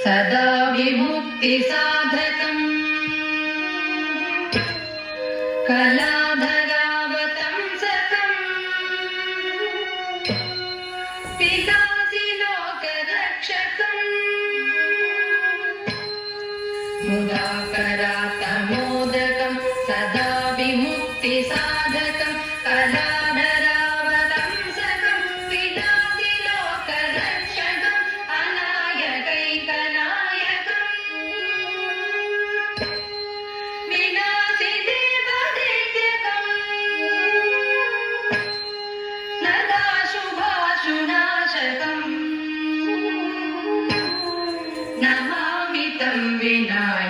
सदा विमुक्तिसाधकम् कलाधरावतंसकम् पितासि लोकरक्षकम् मुदाकरात्तमोदकम् सदा विमुक्तिसाधकम् कलाधरावतंसकम् पितासि लोकरक्षकम् अनायकैकनायकम् विनाशि देवदैत्यकम् नदाशुभाशुनाशकम् नमामि तं विनायकम्